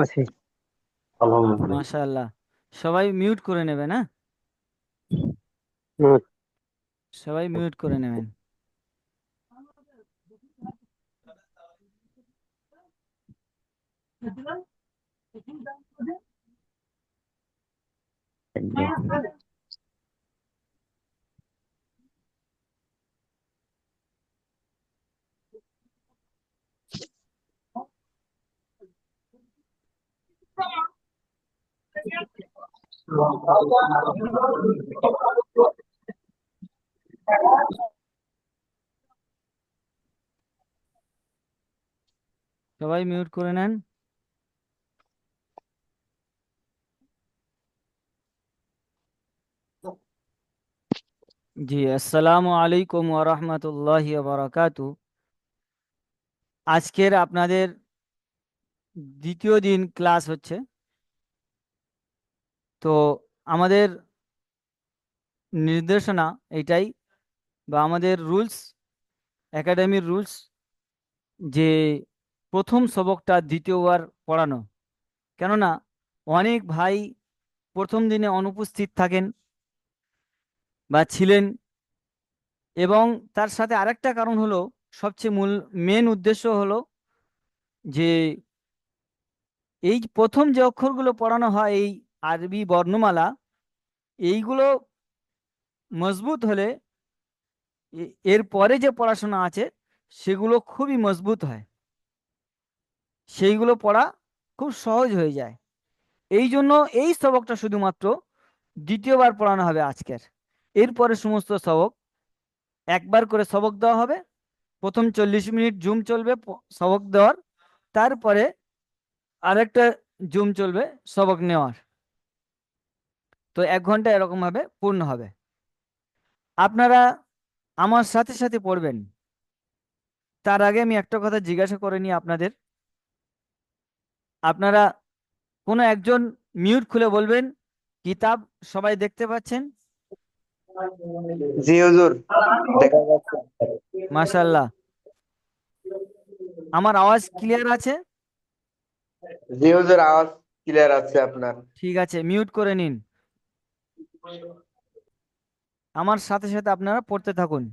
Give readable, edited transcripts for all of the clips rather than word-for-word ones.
আছি। আলহামদুলিল্লাহ। মাশাআল্লাহ। সবাই মিউট করে নেবেন, হ্যাঁ? হুম। সবাই মিউট করে নেবেন। সবাই মিউট করে নেন। জি, আসসালামু আলাইকুম ওয়া রাহমাতুল্লাহি ওয়া বারাকাতু। আজকের আপনাদের দ্বিতীয় দিন ক্লাস হচ্ছে। তো আমাদের নির্দেশনা এটাই, বা আমাদের রুলস, একাডেমির রুলস, যে প্রথম সবকটা দ্বিতীয়বার পড়ানো। কেননা অনেক ভাই প্রথম দিনে অনুপস্থিত থাকেন বা ছিলেন, এবং তার সাথে আরেকটা কারণ হলো, সবচেয়ে মূল মেন উদ্দেশ্য হলো যে এই প্রথম যে অক্ষরগুলো পড়ানো হয়, এই আরবি বর্ণমালা, এইগুলো মজবুত হলে এর পরে যে পড়াশোনা আছে সেগুলো খুবই মজবুত হয়, সেইগুলো পড়া খুব সহজ হয়ে যায়। এই জন্য এই সবকটা শুধুমাত্র দ্বিতীয়বার পড়ানো হবে আজকের। এরপরে সমস্ত সবক একবার করে সবক দেওয়া হবে। প্রথম 40 মিনিট জুম চলবে সবক দেওয়ার, তারপরে আরেকটা জুম চলবে সবক নেওয়ার। তো 1 ঘন্টা এরকম ভাবে পূর্ণ হবে। আপনারা আমার সাথে সাথে পড়বেন। তার আগে আমি একটা কথা জিজ্ঞাসা করে নিই আপনাদের। আপনারা কোনো একজন মিউট খুলে বলবেন, কিতাব সবাই দেখতে পাচ্ছেন? জি হুজুর, দেখা যাচ্ছে। মাশাআল্লাহ। আমার আওয়াজ ক্লিয়ার আছে? জি হুজুর, আওয়াজ ক্লিয়ার আছে আপনার। ঠিক আছে, মিউট করে নিন। আমার সাথে সাথে আপনারা পড়তে থাকুন।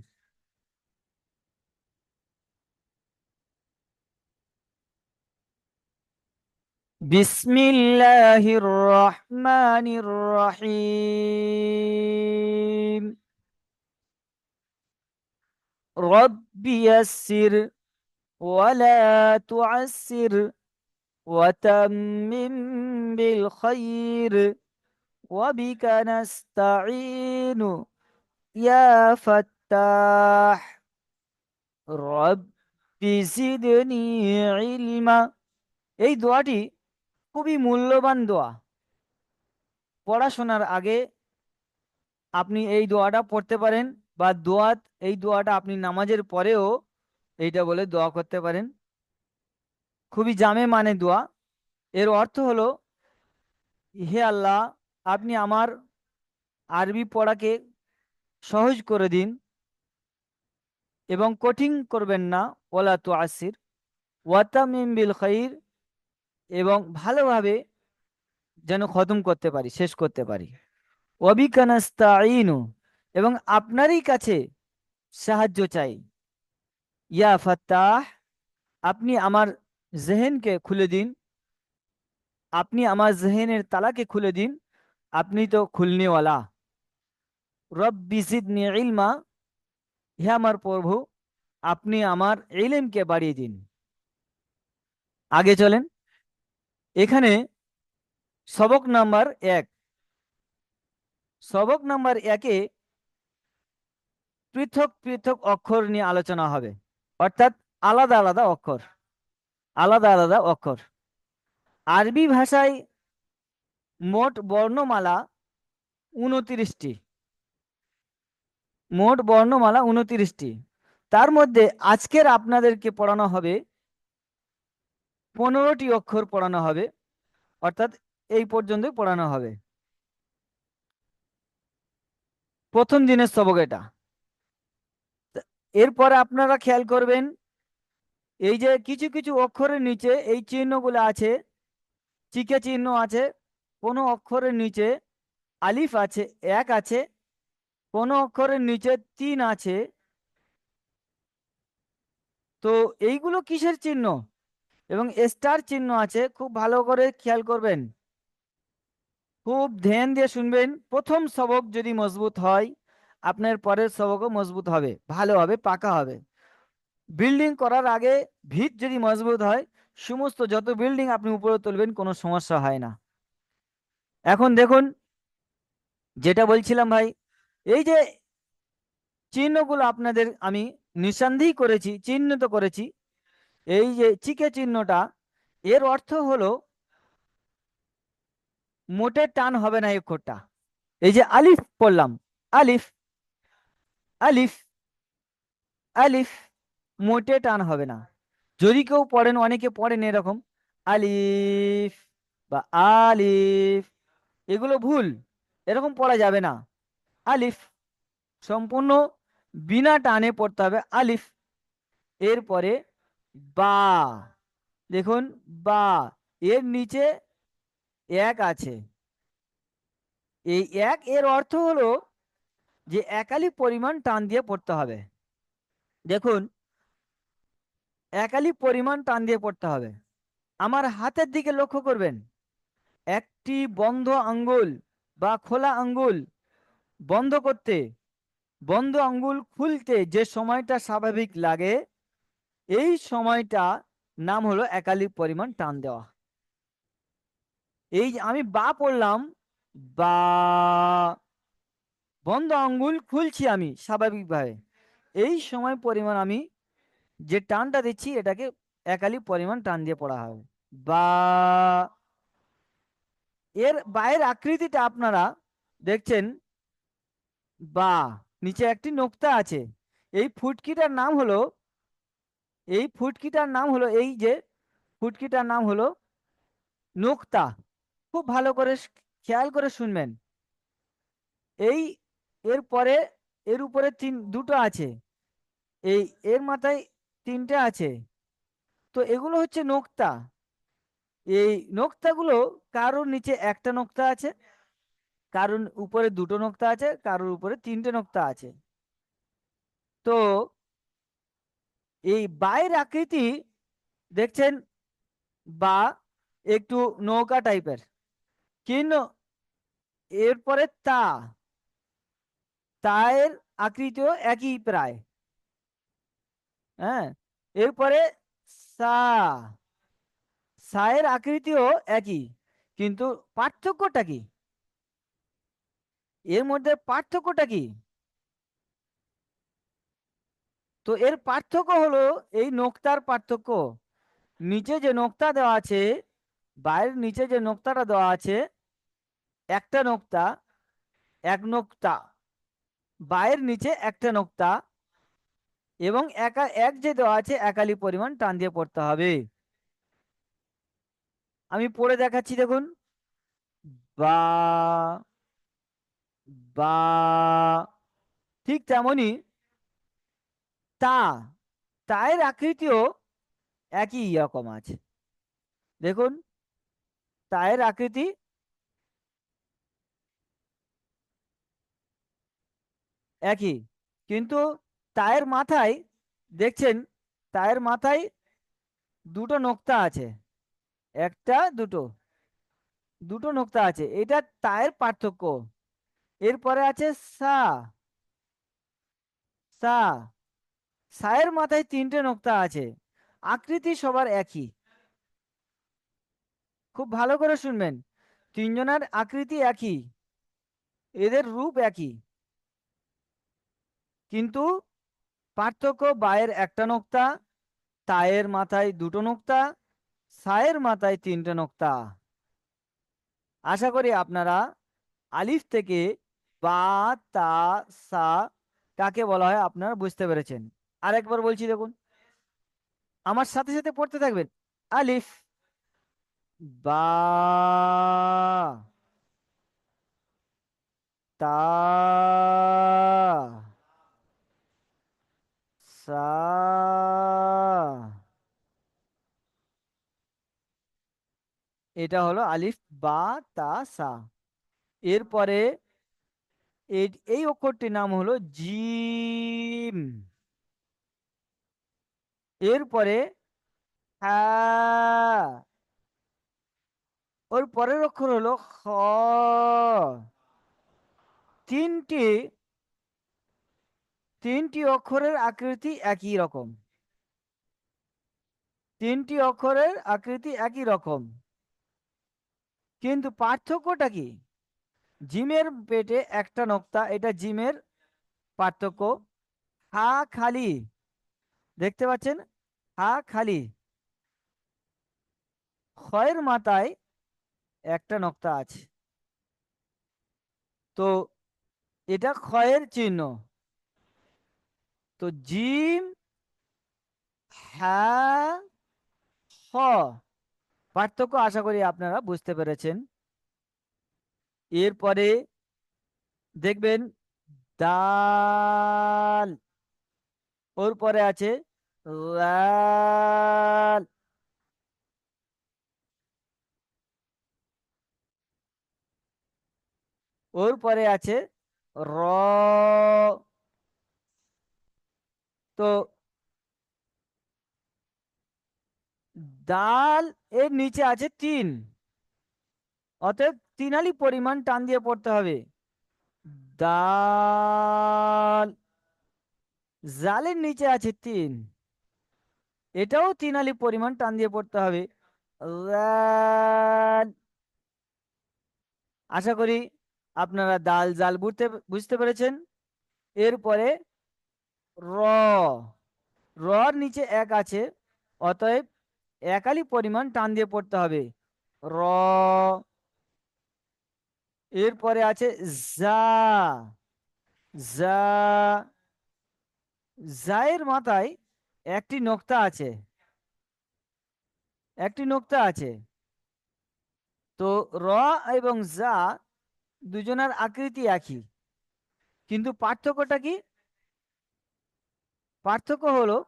বিসমিল্লাহির রহমানির রহিম। রব্বি ইয়াসসির ওয়ালা তুআসসির ওয়াতাম্মিম বিল খায়র ওয়াবিকা নাস্তাঈনু ইয়া ফাত্তাহ রব্বি জিদনি ইলমা। এই দোয়াটি খুবই মূল্যবান দোয়া। পড়াশোনার আগে আপনি এই দোয়াটা পড়তে পারেন, বা এই দোয়াটা আপনি নামাজের পরেও এইটা বলে দোয়া করতে পারেন। খুবই জামে মানে দোয়া। এর অর্থ হলো, হে আল্লাহ, আপনি আমার আরবি পড়াকে সহজ করে দিন এবং কঠিন করবেন না। ওয়ালা তুআসির ওয়াতামিম বিল খাইর, এবং ভালোভাবে যেন খতম করতে পারি, শেষ করতে পারি। ওয়াবিকা নাস্তাঈনু, এবং আপনারই কাছে সাহায্য চাই। ইয়া ফাত্তাহ, আপনি আমার জেহেনকে খুলে দিন, আপনি আমার জেহেনের তালাকে খুলে দিন, আপনি তো খুলনেওয়ালা। রব্বি জিদনি ইলমা, হে আমার প্রভু, আপনি আমার ইলমকে বাড়িয়ে দিন। আগে চলেন। এখানে সবক নাম্বার 1, সবক নাম্বার 1-এ পৃথক পৃথক অক্ষর নিয়ে আলোচনা হবে, অর্থাৎ আলাদা আলাদা অক্ষর, আলাদা আলাদা অক্ষর। আরবি ভাষায় মোট বর্ণমালা 29টি। মোট বর্ণমালা 29টি। তার মধ্যে আজকের আপনাদেরকে পড়ানো হবে 15টি অক্ষর পড়ানো হবে, অর্থাৎ এই পর্যন্তই পড়ানো হবে। প্রথম দিনের সবক এটা। এরপরে আপনারা খেয়াল করবেন, এই যে কিছু কিছু অক্ষরের নিচে এই চিহ্নগুলো আছে, চিকে চিহ্ন আছে, কোনো অক্ষরের নিচে আলিফ আছে, এক আছে, কোনো অক্ষরের নিচে তিন আছে। তো এইগুলো কিসের চিহ্ন? এবং স্টার চিহ্ন আছে, খুব ভালো করে খেয়াল করবেন, খুব ধ্যান দিয়ে শুনবেন। প্রথম সবক যদি মজবুত হয়, আপনার পরের সবকও মজবুত হবে, ভালো হবে, পাকা হবে। বিল্ডিং করার আগে ভিত যদি মজবুত হয়, সমস্ত যত বিল্ডিং আপনি উপরে তুলবেন কোনো সমস্যা হয় না। এখন দেখুন, যেটা বলছিলাম ভাই, এই যে চিহ্নগুলো আপনাদের আমি নিঃসন্দেহ করেছি, চিহ্নিত করেছি। এই যে চিকে চিহ্নটা, এর অর্থ হলো মোটে টান হবে না এই অক্ষরটা। এই যে আলিফ পড়লাম, আলিফ, আলিফ, আলিফ, মোটে টান হবে না। যদি কেউ পড়েন, অনেকে পড়েন এরকম আলিফ বা আলিফ, এগুলো ভুল, এরকম পড়া যাবে না। আলিফ সম্পূর্ণ বিনা টানে পড়তে হবে, আলিফ। এরপরে বা, দেখুন বা, এর নিচে এক আছে। এই এক এর অর্থ হলো যে একালি পরিমাণ টান দিয়ে পড়তে হবে। দেখুন, একালি পরিমাণ টান দিয়ে পড়তে হবে। আমার হাতের দিকে লক্ষ্য করবেন, একটি বন্ধ আঙ্গুল বা খোলা আঙ্গুল বন্ধ করতে, বন্ধ আঙ্গুল খুলতে যে সময়টা স্বাভাবিক লাগে, এই সময়টা নাম হলো একালি পরিমাণ টান দেওয়া। এই যে আমি বা পড়লাম, বা, বন্ধ আঙ্গুল খুলছি আমি স্বাভাবিকভাবে, এই সময় পরিমাণ আমি যে টানটা দিচ্ছি এটাকে একালি পরিমাণ টান দিয়ে পড়া হবে। বা, এর বায়ের আকৃতিটা আপনারা দেখছেন, বা, নিচে একটি নোক্তা আছে। এই ফুটকিটার নাম হলো, এই ফুটকিটার নাম হলো, এই যে ফুটকিটার নাম হলো নোক্তা। খুব ভালো করে খেয়াল করে শুনবেন। এই এর পরে, এর উপরে দুটো আছে, এই এর মাথায় তিনটে আছে। তো এগুলো হচ্ছে নোক্তা। এই নোক্তাগুলো কারোর নিচে একটা নোক্তা আছে, কারোর উপরে দুটো নোক্তা আছে, কারোর উপরে তিনটে নোক্তা আছে। তো এই বায়ের আকৃতি দেখছেন, বা একটু নৌকা টাইপের, কিন্তু এরপরে তায়ের আকৃতিও একই প্রায়। হ্যাঁ, এরপরে সা, সায়ের আকৃতিও একই, কিন্তু পার্থক্যটা কি? এর মধ্যে পার্থক্যটা কি? তো এর পার্থক্য হলো এই নোক্তার পার্থক্য। নিচে যে নোক্তা দেওয়া আছে, বাইরের নিচে যে নোক্তাটা দেওয়া আছে, একটা নোক্তা, এক নোক্তা, বাইরের নিচে একটা নোক্তা, এবং একা এক যে দেওয়া আছে একালি পরিমাণ টান দিয়ে পড়তে হবে। আমি পড়ে দেখাচ্ছি, দেখুন, বা, বা, ঠিক তেমনি তা, তায়ের আকৃতিও একই রকম আছে। দেখুন, তায়ের আকৃতি একই, কিন্তু তায়ের মাথায় দেখছেন, তায়ের মাথায় দুটো নোক্তা আছে, একটা দুটো, দুটো নোক্তা আছে, এটা তায়ের পার্থক্য। এরপরে আছে সা, সা, সায়ের মাথায় তিনটে নোক্তা আছে, আকৃতি সবার একই। খুব ভালো করে শুনবেন, তিনজনের আকৃতি একই, এদের রূপ একই, কিন্তু পার্থক্য বায়ের একটা নোক্তা, তায়ের মাথায় দুটো নোক্তা, সায়ের মাথায় তিনটে নোক্তা। আশা করি আপনারা আলিফ থেকে বা, তা, সা কাকে বলা হয় আপনারা বুঝতে পেরেছেন। আরেকবার বলছি, দেখুন, আমার সাথে সাথে পড়তে থাকবেন। আলিফ, বা, তা, সা, এটা হলো আলিফ বা তা সা। এরপরে এই এই অক্ষরটির নাম হলো জিম। এরপরে হ্যাঁ, ওর পরের অক্ষর হলো খ। তিনটি তিনটি অক্ষরের আকৃতি একই রকম। তিনটি অক্ষরের আকৃতি একই রকম, কিন্তু পার্থক্যটা কি? জিমের পেটে একটা নোক্তা, এটা জিমের পার্থক্য। হা খালি, দেখতে পাচ্ছেন? হা খালি। খয়ের মাথায় একটা নোক্তা আছে, তো এটা ক্ষয়ের চিহ্ন। তো জিম, হ্যাঁ, হ, পার্থক্য আশা করি আপনারা বুঝতে পেরেছেন। এরপরে দেখবেন দাল, ওর পরে আছে লাল, ওর পরে আছে র। তো দাল এর নিচে আছে তিন, অতএব তিনালি পরিমাণ টান দিয়ে পড়তে হবে। দাল, জালের নিচে আছে তিন, এটাও তিনালি পরিমাণ টান দিয়ে পড়তে হবে। লাল। আশা করি আপনারা দাল জাল বুঝতে বুঝতে পেরেছেন। এরপরে র, রর নিচে এক আছে, অতএব একালি পরিমাণ টান দিয়ে পড়তে হবে। র। এরপরে আছে জা, জা, জায়ের মাথায় একটি নোক্তা আছে, একটি নোক্তা আছে। তো র এবং জা দুজনের আকৃতি একই, কিন্তু পার্থক্যটা কি? পার্থক্য হলো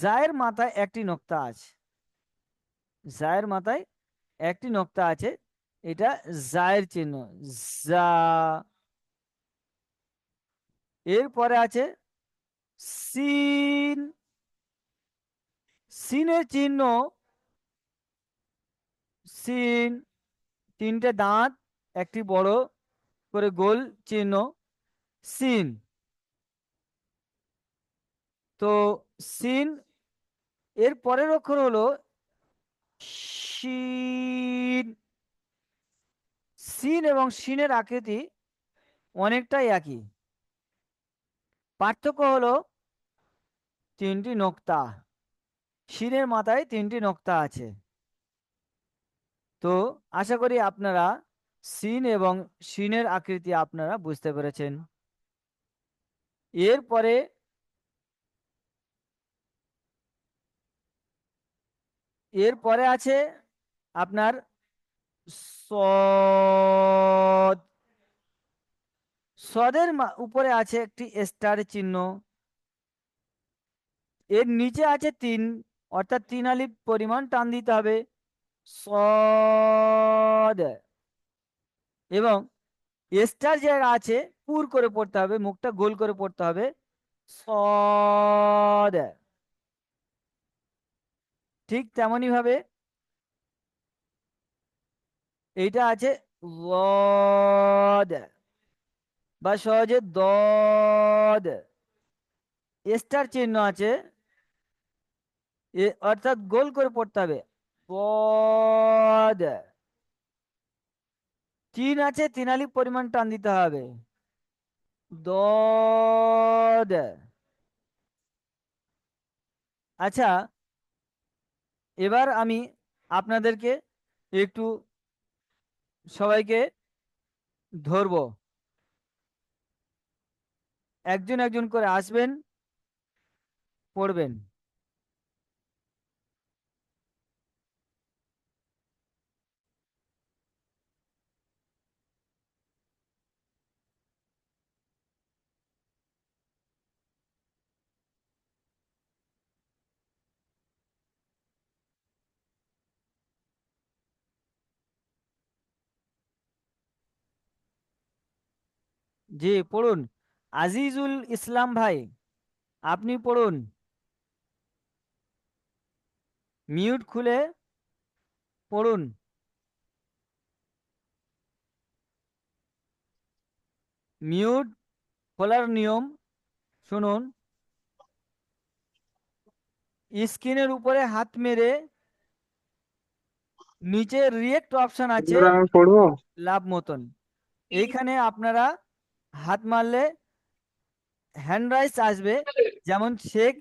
জায়ের মাথায় একটি নোক্তা আছে, জায়ের মাথায় একটি নোক্তা আছে, এটা জায়ের চিহ্ন, জা। এরপরে আছে সিন, সিনের চিহ্ন, সিন, তিনটে দাঁত, একটি বড় করে গোল চিহ্ন, সিন। তো সিন এর পরের অক্ষর হলো শিন। সিন এবং শিনের আকৃতি অনেকটাই একই, পার্থক্য হলো তিনটি নোক্তা, শিনের মাথায় তিনটি নোক্তা আছে। তো আশা করি আপনারা সিন এবং শিনের আকৃতি আপনারা বুঝতে পেরেছেন। এরপরে এরপরে আছে আপনার সদ। সদের উপরে আছে একটি স্টার চিহ্ন, এর নিচে আছে তিন, অর্থাৎ তিন আলিফ পরিমাণ টান দিতে হবে। সদ, এবং স্টার জায়গা আছে পুর করে পড়তে হবে, মুখটা গোল করে পড়তে হবে। সদ। ঠিক তেমনি ভাবে এইটা আছে লদ, বা সহজে দদ, স্টার চিহ্ন আছে, অর্থাৎ গোল করে পড়তে হবে। পদ, তিন আছে, তিন আলিফ পরিমাণ টান দিতে হবে। দদ। আচ্ছা, এবার আমি আপনাদেরকে একটু সবাইকে ধরবো, একজন একজন করে আসবেন, পড়বেন। জি পড়ুন। আজিজুল ইসলাম ভাই, আপনি পড়ুন। মিউট খুলে পড়ুন। মিউট খোলার নিয়ম শুনুন। স্ক্রিনের উপরে হাত মেরে নিচে রিয়েক্ট অপশন আছে হুজুর, আমি পড়বো? লাভ মতন, এইখানে আপনারা হাত মারলে হ্যান্ড রাইজ আসবে। যেমন শেখ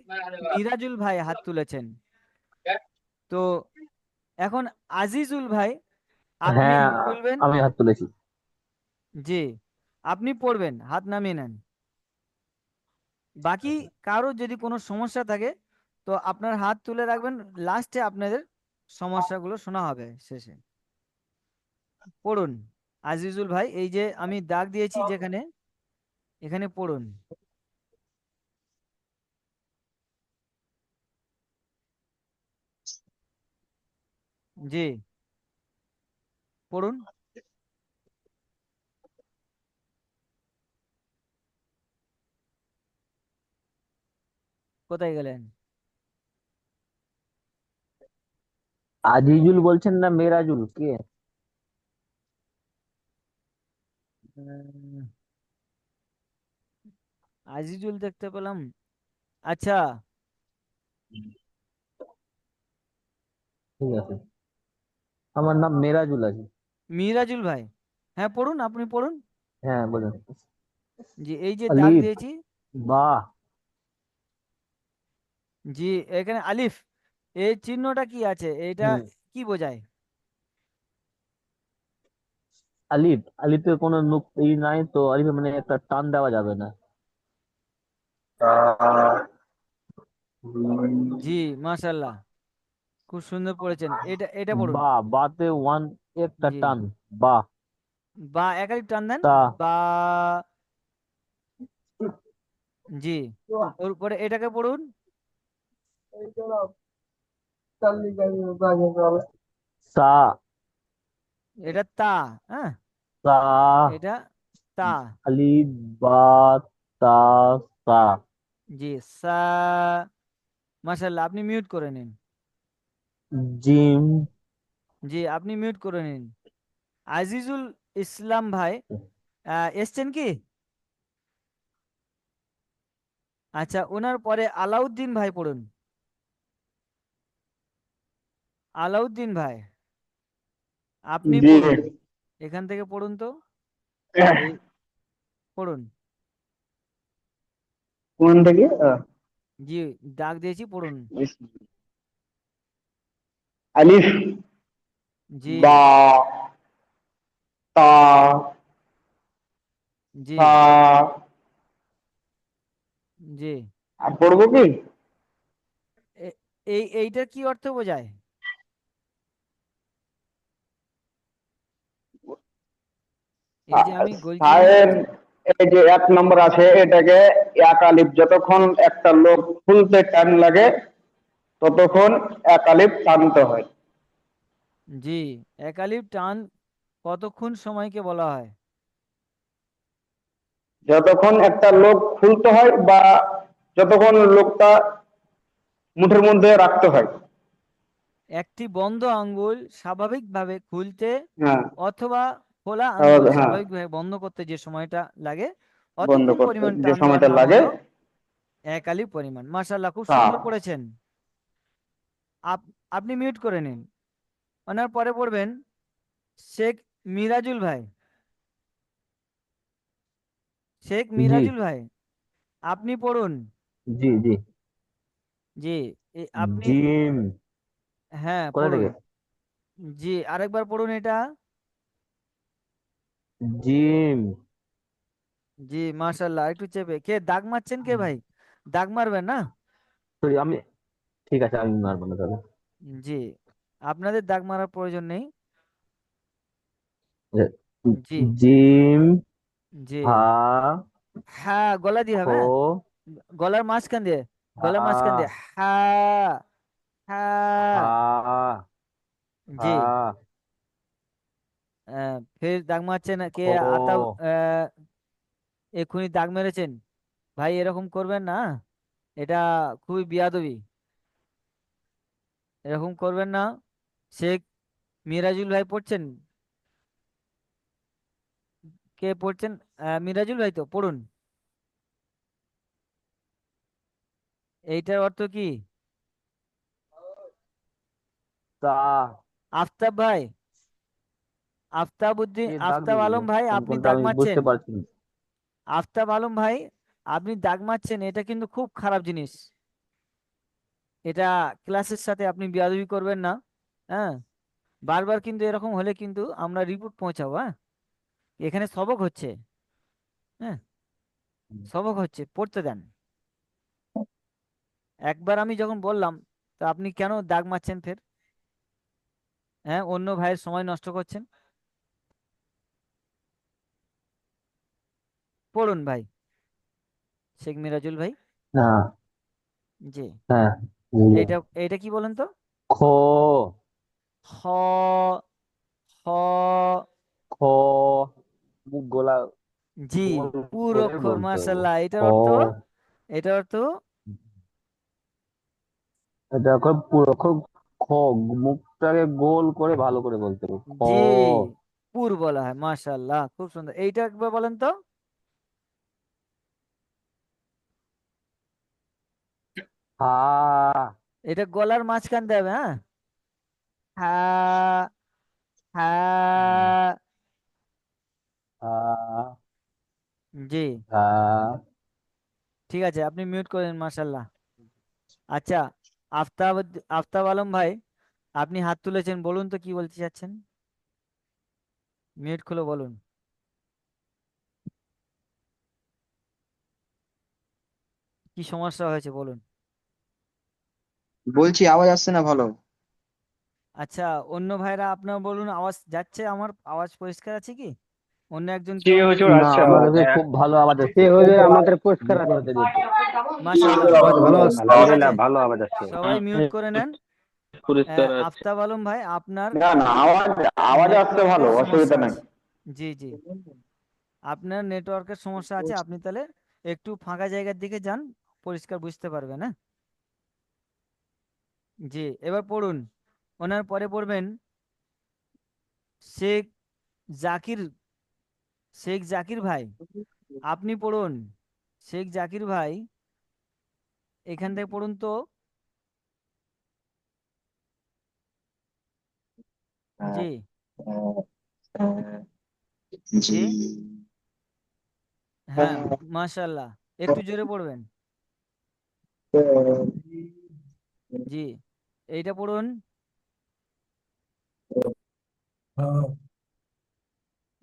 মিরাজুল ভাই হাত তুলেছেন, তো এখন আজিজুল ভাই আপনি হ্যাঁ, হাত তুলবেন। আমি হাত তুলেছি। জি, আপনি পড়বেন, হাত নামিয়ে নেন। বাকি কারো যদি কোনো সমস্যা থাকে তো আপনার হাত তুলে রাখবেন, লাস্টে আপনাদের সমস্যাগুলো শোনা হবে শেষে। পড়ুন আজিজুল ভাই, এই যে আমি দাগ দিয়েছি যেখানে, এখানে পড়ুন। জি পড়ুন। কোথায় গেলেন? আজিজুল বলছেন না মেরাজুল কে? উম, আজিজুল দেখতে পেলাম। আচ্ছা, ঠিক আছে, আমার নাম মেরাজুল আছে। মিরাজুল ভাই, হ্যাঁ পড়ুন, আপনি পড়ুন। হ্যাঁ, বলেন। জি, এই যে দাগ আলিফ, দিয়েছি। বা। জি, এখানে আলিফ, এই চিহ্নটা কি আছে এটা, হুম। কি বোঝায়? আলিফ, আলিফে কোনো নাই তো, আলিফে মানে একটা টান দেওয়া যাবে না। জি, মাশাল্লাহ, খুব সুন্দর পড়েছেন। এটা এটা পড়ুন। বা, বাতে ওয়ান, একটা জি, টান। বা। বা একাধিক টান দেন। তা। বা। জি, ওর পরে এটাকে পড়ুন। সা। এটা তা। হ্যাঁ, সা। এটা তা। আলিফ, বা, তা, সা। জি, সা। মাশাল্লাহ, আপনি মিউট করে নিন। জিম। জি, আপনি মিউট করে নিন। আজিজুল ইসলাম ভাই এসছেন কি? আচ্ছা, ওনার পরে আলাউদ্দিন ভাই পড়ুন। আলাউদ্দিন ভাই, আপনি জি। পড়ুন। এখান থেকে পড়ুন তো, এই পড়ুন। কোন থেকে? জি, দাগ দিয়েছি, পড়ুন। আলিফ, জি। বা, তা, জি। সা। জি, আর পড়বো কি? এইটা কি অর্থ বোঝায়? এই যে আমি গোল চিহ্ন সায়ের, দিয়েছি। এই যে 1 নম্বর আছে, এটাকে এক আলিফ, যতক্ষণ একটা লোক খুলতে টাইম লাগে ততক্ষণ এক আলিফ টানতে হয়। জি, একালিপ টান কতক্ষণ সময়কে বলা হয়? যতক্ষণ একটা লোক খুলতে হয় বা যতক্ষণ লোকটা মুঠের মধ্যে রাখতে হয়। একটি বন্ধ আঙ্গুল স্বাভাবিকভাবে খুলতে হ্যাঁ, অথবা খোলা আঙ্গুল হ্যাঁ, স্বাভাবিকভাবে বন্ধ করতে যে সময়টা লাগে, বন্ধ অতক্ষণ করতে পরিমাণ যে টান দেওয়ার সময়টা নাম লাগে। হলো একালি পরিমাণ। মাশাআল্লাহ, খুব তা। সুন্দর পড়েছেন। আপনি মিউট করে নিন। ওনার পরে পড়বেন শেখ মিরাজুল ভাই। শেখ জি, মিরাজুল ভাই, আপনি পড়ুন। জি, জি। জি, আপনি, জিম। হ্যাঁ কোথা পড়ুন। থেকে? জি, আরেকবার পড়ুন এটা। জিম। জি, মাশাল্লাহ, একটু চেপে। কে দাগ মারছেন কে ভাই? দাগ মারবেন না। সরি, আমি, ঠিক আছে, আমি মারবো না তাহলে। জি, আপনাদের দাগ মারার প্রয়োজন নেই। জি। জিম। জি, হা। হ্যাঁ গলা দিয়ে হবে, খো। হ্যাঁ, গলার মাঝখান দিয়ে, গলার মাঝখান দিয়ে, হা। হ্যাঁ। হ্যাঁ। হা। জি, হা। ফির দাগ মারছেন কে? খো। আতা, এক্ষুনি দাগ মেরেছেন। ভাই এরকম করবেন না, এটা খুবই বিয়াদবি, এরকম করবেন না। শেখ মিরাজুল ভাই পড়ছেন? কে পড়ছেন? মিরাজুল ভাই তো পড়ুন। এইটার অর্থ কি? তা আফতাব ভাই, আফতাব উদ্দিন, কে দাগ আফতাব দিল? আলম ভাই কোন আপনি কোনটা দাগ আমি মারছেন। বুঝতে পারছি না। আফতাব আলম ভাই আপনি দাগ মারছেন, এটা কিন্তু খুব খারাপ জিনিস। এটা ক্লাসের সাথে আপনি বেয়াদবি করবেন না। হ্যাঁ, বারবার কিন্তু এরকম হলে কিন্তু আমরা রিপোর্ট পৌঁছাবো। হ্যাঁ, এখানে সবক হচ্ছে। হ্যাঁ, সবক হচ্ছে, পড়তে দেন। একবার আমি যখন বললাম, তা আপনি কেন দাগ মারছেন ফের? হ্যাঁ, অন্য ভাইয়ের সময় নষ্ট করছেন। পড়ুন ভাই, শেখ মিরাজুল ভাই। হ্যাঁ, জি। হ্যাঁ, বুঝলাম। এইটা এইটা কি বলেন তো? খ, খ, খ। খ, মুখ গোলা জি, গোল পুর করে অক্ষর, বলতে হবে। মাশাআল্লাহ। খ, এটার অর্থ এটা খুব পুরো খুব খ, মুখটাকে গোল করে ভালো করে বলতে হবে। খ, জি, পুর বলা হয়। মাশাআল্লাহ, খুব সুন্দর। এইটা একবার বলেন তো। হা, এটা গলার মাঝখান দিয়ে হবে। হ্যাঁ, হ্যাঁ, হ্যাঁ। হা, জি, হা। ঠিক আছে, আপনি মিউট করেন। মাশাআল্লাহ। আচ্ছা, আফতাব আফতাব আলম ভাই আপনি হাত তুলেছেন, বলুন তো কি বলতে চাচ্ছেন? মিউট খুলে বলুন, কি সমস্যা হয়েছে বলুন। বলছি আওয়াজ আসছে না ভালো। আচ্ছা, অন্য ভাইরা আপনার বলুন, আওয়াজ যাচ্ছে? আমার আওয়াজ পরিষ্কার আছে কি? অন্য একজন জি কেউ আমাকে হুজুর, না, আচ্ছা। আমার কাছে খুব ভালো আওয়াজ জি আসছে। হুজুর, আমাদের পরিষ্কার মিউট আছে। করে দিয়েছে। মাশাআল্লাহ, আওয়াজ ভালো আসছে, ঠিক আছে। আলহামদুলিল্লাহ, ভালো আওয়াজ আসছে। সবাই মিউট করে নেন। পরিষ্কার আছে। আফতাব আলম ভাই আপনার না না, আওয়াজ আওয়াজ আসছে ভালো, নেটওয়ার্কের সমস্যা অসুবিধা নাই। আছে। জি, জি, আপনার নেটওয়ার্কের সমস্যা আছে, আপনি তাহলে একটু ফাঁকা জায়গার দিকে যান, পরিষ্কার বুঝতে পারবেন। হ্যাঁ, জি, এবার পড়ুন। ওনার পরে পড়বেন শেখ জাকির, শেখ জাকির ভাই আপনি পড়ুন। শেখ জাকির ভাই এখান থেকে পড়ুন তো। জি, জি। জি, হ্যাঁ, মাশাআল্লাহ, একটু জোরে পড়বেন। জি, এইটা পড়ুন।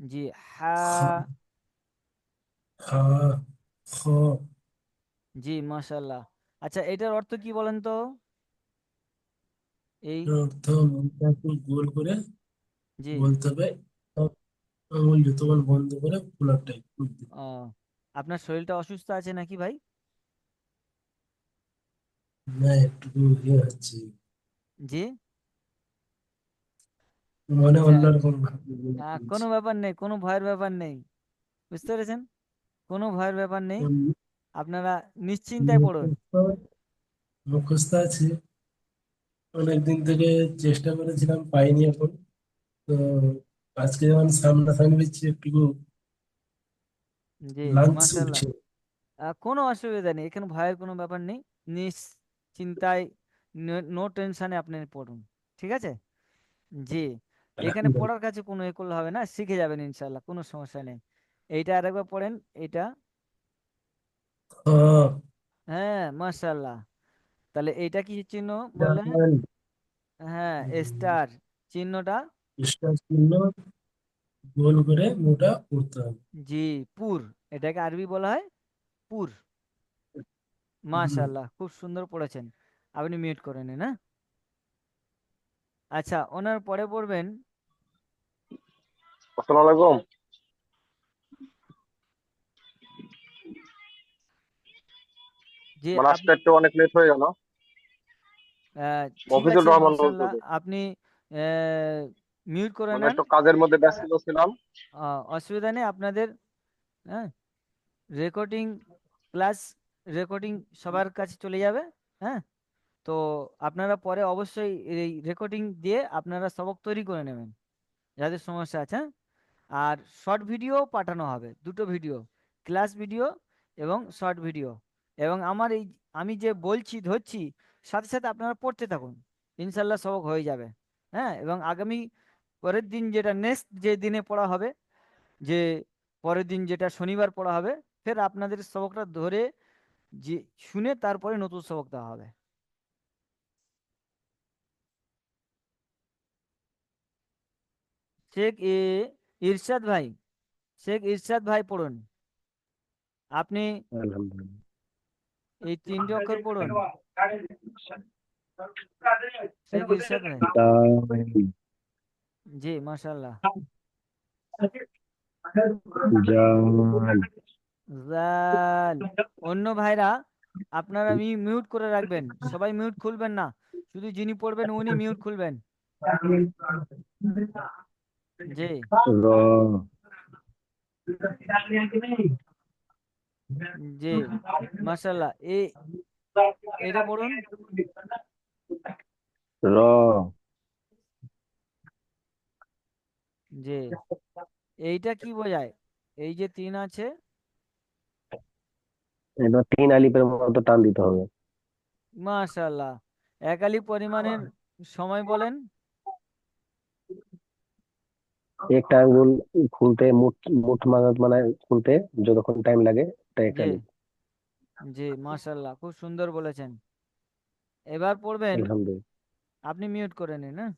জি, হ্যাঁ। জি, মাশাআল্লাহ। আচ্ছা, এটার অর্থ কি বলেন তো? এই, অর্থ মনটা একটু গোল করে জি, বলতে হবে। সব আঙুল যতক্ষণ বন্ধ করে খোলাটাই খুলতে হবে। ও, আপনার শরীরটা অসুস্থ আছে নাকি ভাই? না একটু ইয়ে হচ্ছে, জি, মনে আচ্ছা, অন্যরকম ভাবে বলছি। কোনো ব্যাপার নেই, কোনো ভয়ের ব্যাপার নেই, বুঝতে পেরেছেন? কোনো ভয়ের ব্যাপার নেই, আপনারা নিশ্চিন্তায় পড়ুন। মুখস্থ মুখস্থ আছে, অনেকদিন থেকে চেষ্টা করেছিলাম, পাইনি এখন। তো আজকে যখন সামনাসামনি দিচ্ছি একটু জি, লাঞ্চ মাশাআল্লাহ। উঠছে। কোনো অসুবিধা নেই, এখানে ভয়ের কোনো ব্যাপার নেই। নিশ্চিন্তায়, নো টেনশনে আপনি পড়ুন, ঠিক আছে? জি, এখানে পড়ার কাছে কোনো এ করলে হবে না, শিখে যাবেন ইনশাল্লাহ, কোনো সমস্যা নেই। এইটা আরেকবার পড়েন, এইটা। খ, হ্যাঁ, মাশাআল্লাহ। তাহলে এইটা কি চিহ্ন বললেন? হ্যাঁ, স্টার চিহ্নটা। স্টার চিহ্ন গোল করে মোটা করতে হবে। জি, পুর, এটাকে আরবি বলা হয় পুর। হুম। মাশাআল্লাহ, খুব সুন্দর পড়েছেন। আপনি মিউট করে নিন। হ্যাঁ, আচ্ছা, ওনার পরে পড়বেন। আসসালামু আলাইকুম। যে মানে আসতে আপনি একটু অনেক লেট হয়ে গেল। ঠিক মফিজুর আছে, রহমান মাশাআল্লাহ, বলতেছি। আপনি মিউট করে মানে নেন। একটু কাজের মধ্যে ব্যস্ত ছিলাম। অসুবিধা নেই আপনাদের। হ্যাঁ, রেকর্ডিং ক্লাস রেকর্ডিং সবার কাছে চলে যাবে। হ্যাঁ, তো আপনারা পরে অবশ্যই এই রেকর্ডিং দিয়ে আপনারা সবক তৈরি করে নেবেন যাদের সমস্যা আছে, হ্যাঁ? আর শর্ট ভিডিও পাঠানো হবে, দুটো ভিডিও, ক্লাস ভিডিও এবং শর্ট ভিডিও। এবং আমার এই আমি যে বলছি ধরছি, সাথে সাথে আপনারা পড়তে থাকুন, ইনশাল্লাহ সবক হয়ে যাবে। হ্যাঁ, এবং আগামী পরের দিন যেটা নেক্সট যে দিনে পড়া হবে, যে পরের দিন যেটা শনিবার পড়া হবে, ফের আপনাদের সবকটা ধরে যে শুনে তারপরে নতুন সবক দেওয়া হবে। শেখ ইরশাদ ভাই, শেখ ইরশাদ ভাই পড়ুন। আপনি আলহামদুলিল্লাহ। এই তিনটে অক্ষর পড়ুন, শেখ ইরশাদ ভাই। দাল, জি মাশাল্লাহ। জাল, জাল। অন্য ভাইরা আপনারা মিউট করে রাখবেন, সবাই মিউট খুলবেন না, শুধু যিনি পড়বেন উনি মিউট খুলবেন। জি র, জি মাশাল্লাহ। এটা পড়ুন। র, জি, এইটা কি বোঝায়? এই যে তিন আছে, এবার 3 আলিফের মতো টান দিতে হবে। মাশাল্লাহ। একালি পরিমাণের সময় বলেন। একটা আঙ্গুল খুলতে, মুঠ মুঠ মানে খুলতে যতক্ষণ টাইম লাগে, ওটা এক জি আলিফ। জি মাশাল্লাহ, খুব সুন্দর বলেছেন। এবার পড়বেন, আলহামদুলিল্লাহ। আপনি মিউট করে নিন, হ্যাঁ?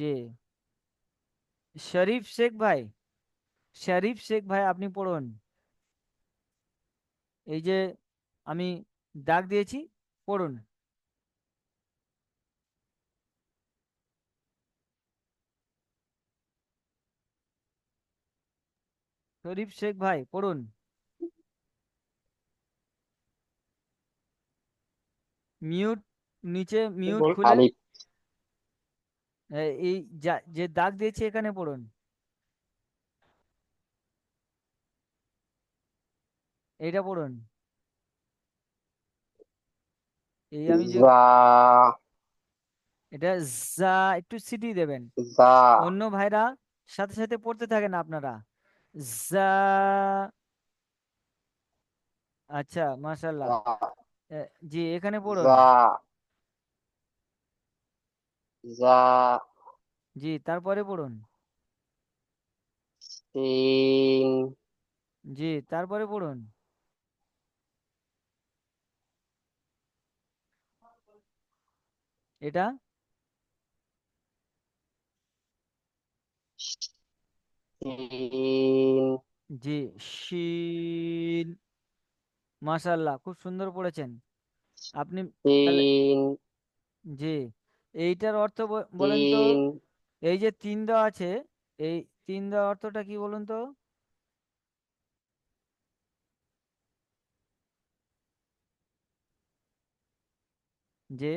জি, শরীফ শেখ ভাই, শরীফ শেখ ভাই আপনি পড়ুন। এই যে আমি দাগ দিয়েছি, পড়ুন। শরীফ শেখ ভাই পড়ুন। মিউট, নিচে মিউট খুলে আলিফ। এই যে দাগ দিয়েছি এখানে পড়ুন। এইটা পড়ুন। এই আমি যে জা। এটা যা, একটু সিটি দেবেন। জা। অন্য ভাইরা সাথে সাথে পড়তে থাকেন আপনারা। যা। আচ্ছা মাশাল্লাহ। এ, জি এখানে পড়ুন। জা। জা। জি তারপরে পড়ুন। সিন। জি তারপরে পড়ুন। এটা সিন। জি শিন। মাশাল্লাহ, খুব সুন্দর পড়েছেন আপনি। তাহলে সিন। জি, এইটার অর্থ বলেন তো। সিন। এই যে তিন দেওয়া আছে, এই তিন দেওয়ার অর্থটা কি বলুন তো? যে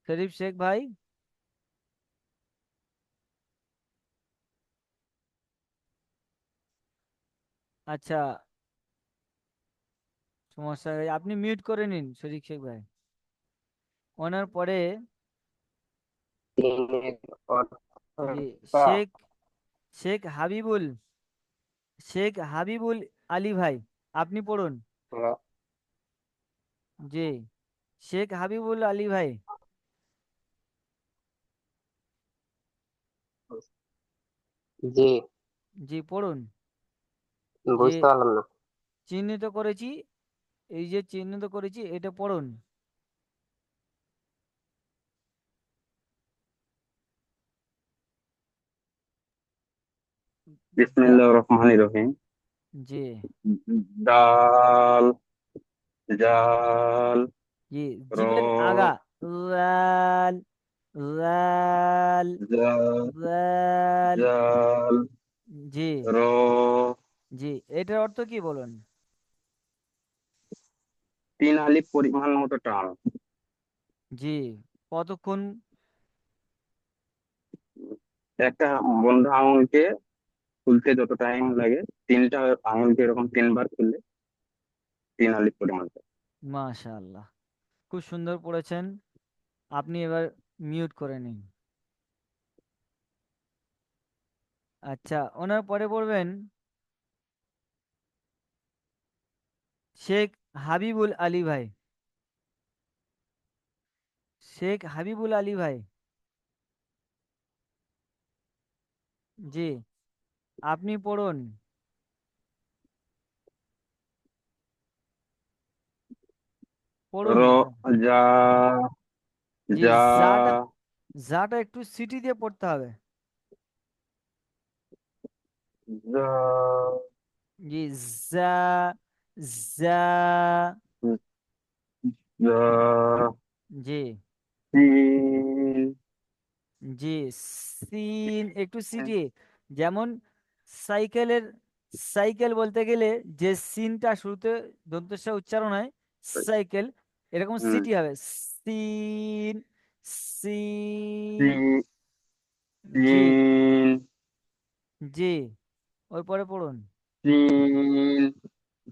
শরীফ শেখ ভাই, আচ্ছা সমস্যা আপনি মিউট করে নিন শরীফ শেখ ভাই। ওনার পরে সিনের অর্থ জি কা। শেখ, শেখ হাবিবুল, শেখ হাবিবুল আলী ভাই আপনি পড়ুন। জি, শেখ হাবিবুল আলী ভাই। জি। জি পড়ুন। যে বুঝতে পারলাম না। চিহ্নিত করেছি, এই যে চিহ্নিত করেছি এটা পড়ুন। দা- বিসমিল্লাহির রহমানির রহিম। জি ডাল। জাল। জি, র। জিবের আগা, লাল, লাল, জাল। লাল। জাল। জি র। জি, এটার অর্থ কি বলুন? 3 আলিফ পরিমাণ মতো টান। জি, কতক্ষণ একটা বন্ধ আঙুলকে খুলতে যত টাইম লাগে, তিনটা আঙুলকে এরকম তিনবার খুললে 3 আলিফ পরিমাণ হয়। মাশাআল্লাহ, খুব সুন্দর পড়েছেন। আপনি এবার মিউট করে নিন। আচ্ছা, ওনার পরে পড়বেন শেখ হাবিবুল আলী ভাই। শেখ হাবিবুল আলী ভাই, জি, আপনি পড়ুন। পড়ুন র, এটা। যা, জি, যা, জাটা, জাটা একটু সিটি দিয়ে পড়তে হবে। যা, জি, জা, জা, যা, জি, সিন, জি, সিন একটু সিটি। যেমন সাইকেলের, সাইকেল বলতে গেলে যে সিনটা শুরুতে দন্তের উচ্চারণ হয়, সাইকেল, এরকম হুম, সিটি হবে। সিন, সিন, সি- জি, সিন, জি, ওর পরে পড়ুন। সিন,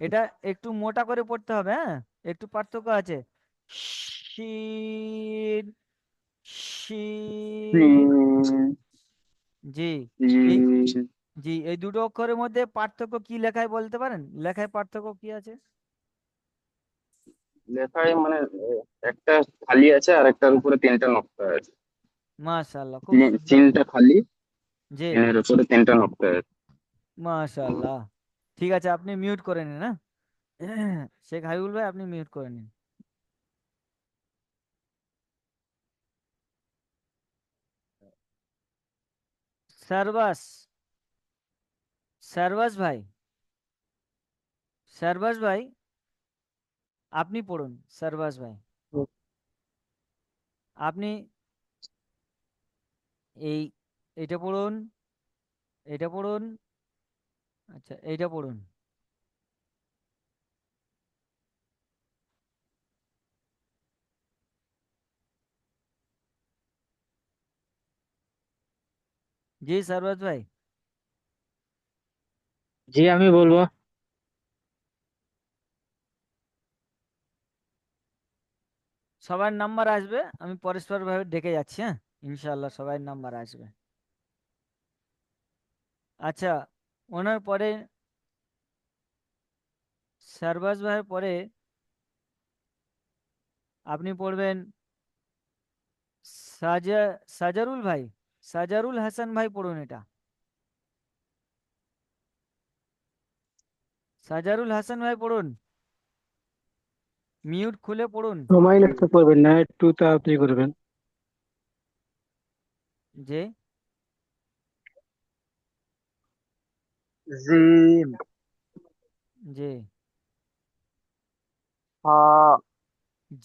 এটা একটু মোটা করে পড়তে হবে, হ্যাঁ, একটু পার্থক্য আছে। শিন, শিন, সিন, জি, এই, সিন। জি, এই দুটো অক্ষরের মধ্যে পার্থক্য কি লেখায় বলতে পারেন? লেখায় পার্থক্য কি আছে? লেখায় মানে একটা খালি আছে আর একটার উপরে 3টা নকশা আছে। মাশাআল্লাহ, খুব সুন্দর। চিনটা খালি, জি, এর উপরে 3টা নকশা আছে। মাশাআল্লাহ। ঠিক আছে, আপনি মিউট করে নিন, হ্যাঁ। শেখ হাবিবুল ভাই, আপনি মিউট করে নিন। সারবাস, সারবাস ভাই, সারবাস ভাই, আপনি পড়ুন। সারবাস ভাই, আপনি এই, এটা পড়ুন, এটা পড়ুন, আচ্ছা এইটা পড়ুন। জি সারবাস ভাই, জি আমি বলবো। সবার নাম্বার আসবে, আমি পরস্পর ভাবে ডেকে যাচ্ছি, হ্যাঁ, ইনশাআল্লাহ সবার নাম্বার আসবে। আচ্ছা, ওনার পরে, সারবাস ভাইয়ের পরে আপনি পড়বেন সাজা, সাজারুল ভাই, সাজারুল হাসান ভাই, পড়ুন এটা। সাজারুল হাসান ভাই পড়ুন, মিউট খুলে পড়ুন। সময় নষ্ট করবেন না, একটু তাড়াতাড়ি করবেন। যে, জিম, যে, হা,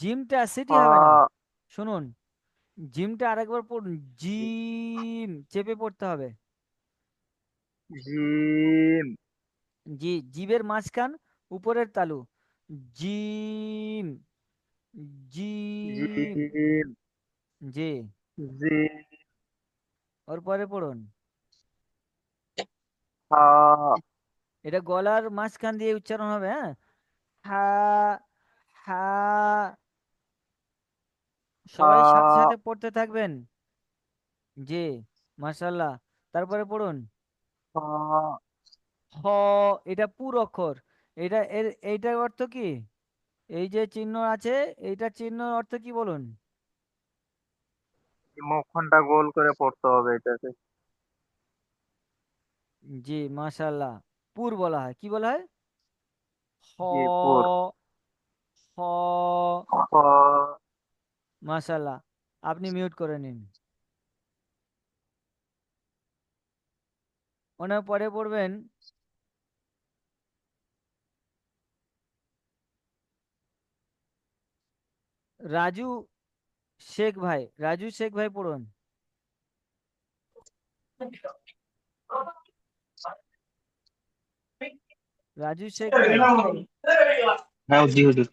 জিমটা সিটি হা, হবে না, শুনুন, জিমটা আরেকবার পড়ুন, জিম চেপে পড়তে হবে। জিম, জি, জিভের মাঝখান, উপরের তালু, জিম, জিম, জিম, জি, জিম, ওর পরে পড়ুন। হা, এটা গলার মাঝখান দিয়ে উচ্চারণ হবে, হ্যাঁ। হা, হা, হা, সবাই সাথে সাথে পড়তে থাকবেন। জি, মাশাল্লাহ। তারপরে পড়ুন হা। হ, এটা পুর অক্ষর। এটা এর, এইটার অর্থ কি? এই যে চিহ্ন আছে, এইটার চিহ্ন অর্থ কি বলুন? মুখটা গোল করে পড়তে হবে এটাকে। জি, মাশাল্লাহ, পুর বলা হয়, কি বলা হয়? জি, পুর। হ, হ, হ, মাশাল্লাহ। আপনি মিউট করে নিন। ওনার পরে পড়বেন রাজু শেখ ভাই, রাজু শেখ ভাই পড়ুন। রাজু শেখ ভাই, হ্যাঁ জি হুজুর।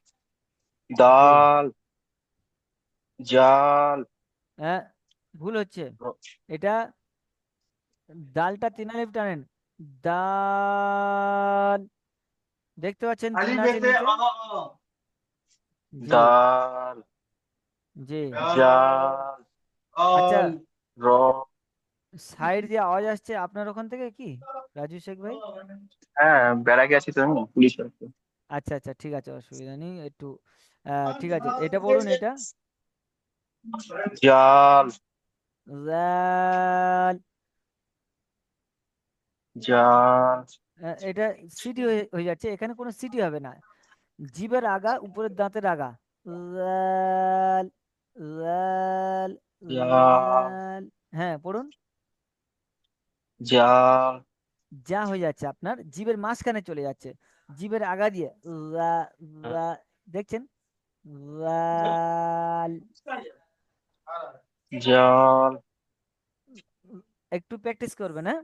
জি, দাল, জাল, হ্যাঁ, ভুল হচ্ছে। এটা ডালটা 3 আলিফ টানেন। ডাল, দেখতে পাচ্ছেন 3 আছে নিচে? জি, দাল, জি। জাল, আচ্ছা, র। সাইড দিয়ে আওয়াজ আসছে আপনার ওখান থেকে কি, রাজু শেখ ভাই? হ্যাঁ, ব্যারাকে আছি তো আমি, পুলিশ আছে। আচ্ছা আচ্ছা, ঠিক আছে, অসুবিধা নেই একটু। ঠিক আছে, এটা পড়ুন, এটা। জাল, জাল। জাল, এটা সিটি হয়ে হয়ে যাচ্ছে, এখানে কোনো সিটি হবে না। জিভের আগা, উপরের দাঁতের আগা। জাল, জাল, জাল, জাল। হ্যাঁ, পড়ুন। জাল, যা হয়ে যাচ্ছে, আপনার জিভের মাঝখানে চলে যাচ্ছে, জিভের আগা দিয়ে। লা, লা, দেখছেন? লাল। জাল। একটু প্র্যাকটিস করবেন, হ্যাঁ।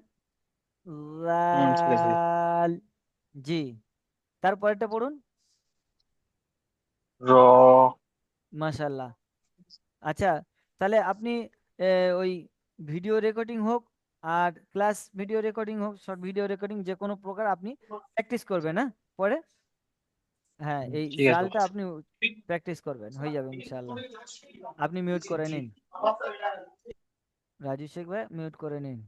ঠিক আছে। লাল। জি, তারপরেরটা পড়ুন। র। মাশাল্লাহ। আচ্ছা, তাহলে আপনি ওই ভিডিও রেকর্ডিং হোক আর ক্লাস ভিডিও রেকর্ডিং হোক, শর্ট ভিডিও রেকর্ডিং, যে কোনো প্রকার আপনি প্র্যাকটিস করবেন, হ্যাঁ, পরে। হ্যাঁ, এই ঠিক আছে। জালটা আপনি প্র্যাকটিস করবেন, হয়ে যাবে ইনশাল্লাহ। আপনি মিউট করে নিন, রাজু শেখ ভাই, মিউট করে নিন।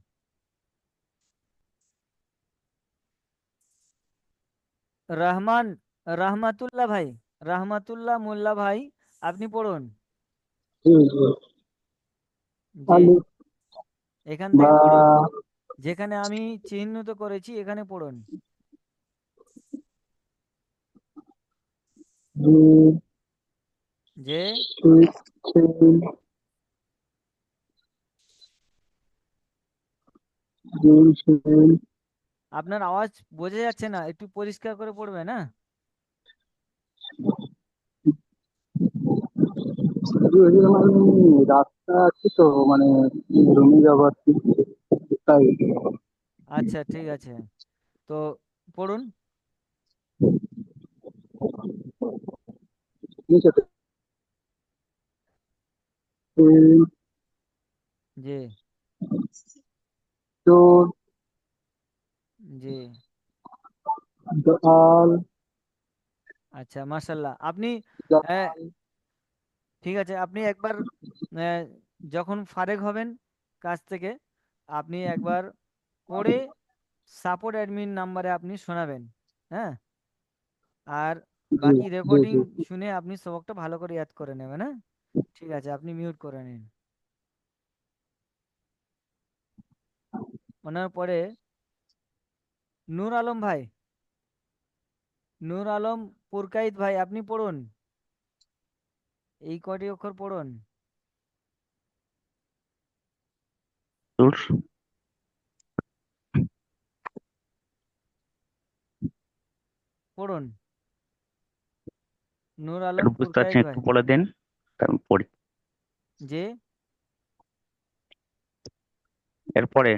রহমান, রহমাতুল্লাহ ভাই, রহমাতুল্লাহ মোল্লা ভাই, আপনি পড়ুন। জি, জি। জি, আলিফ এখান বা থেকে পড়ুন, যেখানে আমি চিহ্নিত করেছি এখানে পড়ুন। জিম, যে, শিখ, সিন, জিম, শিন। আপনার আওয়াজ বোঝা যাচ্ছে না, একটু পরিষ্কার করে পড়বেন, হ্যাঁ। জি, ওইদিকে আমার রাস্তা আছে তো, মানে রুমে যাবো আর কি, তাই। আচ্ছা, ঠিক আছে, তো পড়ুন। নিচে তো সিন, জি, চোর, জি। জাল, আচ্ছা, মাশাল্লাহ। আপনি আহ, জাল। ঠিক আছে, আপনি একবার আহ, যখন ফারেক হবেন কাজ থেকে, আপনি একবার পড়ে সাপোর্ট অ্যাডমিন নাম্বারে আপনি শোনাবেন, হ্যাঁ। আর জি, বাকি জি, রেকর্ডিং জি। শুনে আপনি সবকটা ভালো করে ইয়াদ করে নেবেন, হ্যাঁ। ঠিক আছে, আপনি মিউট করে নিন। ওনার পরে নূর আলম ভাই, নূর আলম পুরকাইত ভাই, আপনি পড়ুন, এই কটি অক্ষর পড়ুন, তোর পড়ুন। নূর আলম একটু বুঝতে পারছেন, পুরকাইত একটু ভাই। বলে দেন, কারণ পড়ি। যে, এরপরে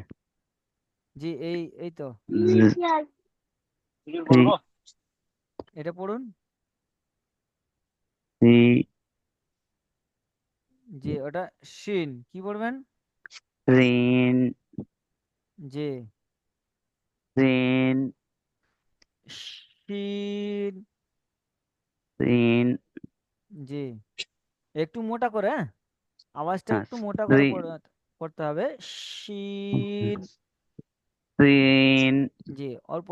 জি, এই এই তো, জি, এটা পড়ুন। জি, জি, ওটা শিন, কি পড়বেন? ঋণ, জি, ঋণ, শিন। ঋণ। জি, একটু মোটা করে, হ্যাঁ, আওয়াজটা হ্যাঁ, একটু মোটা করে ঋণ, পড়তে হবে। শিন। ঋণ। জি, অল্প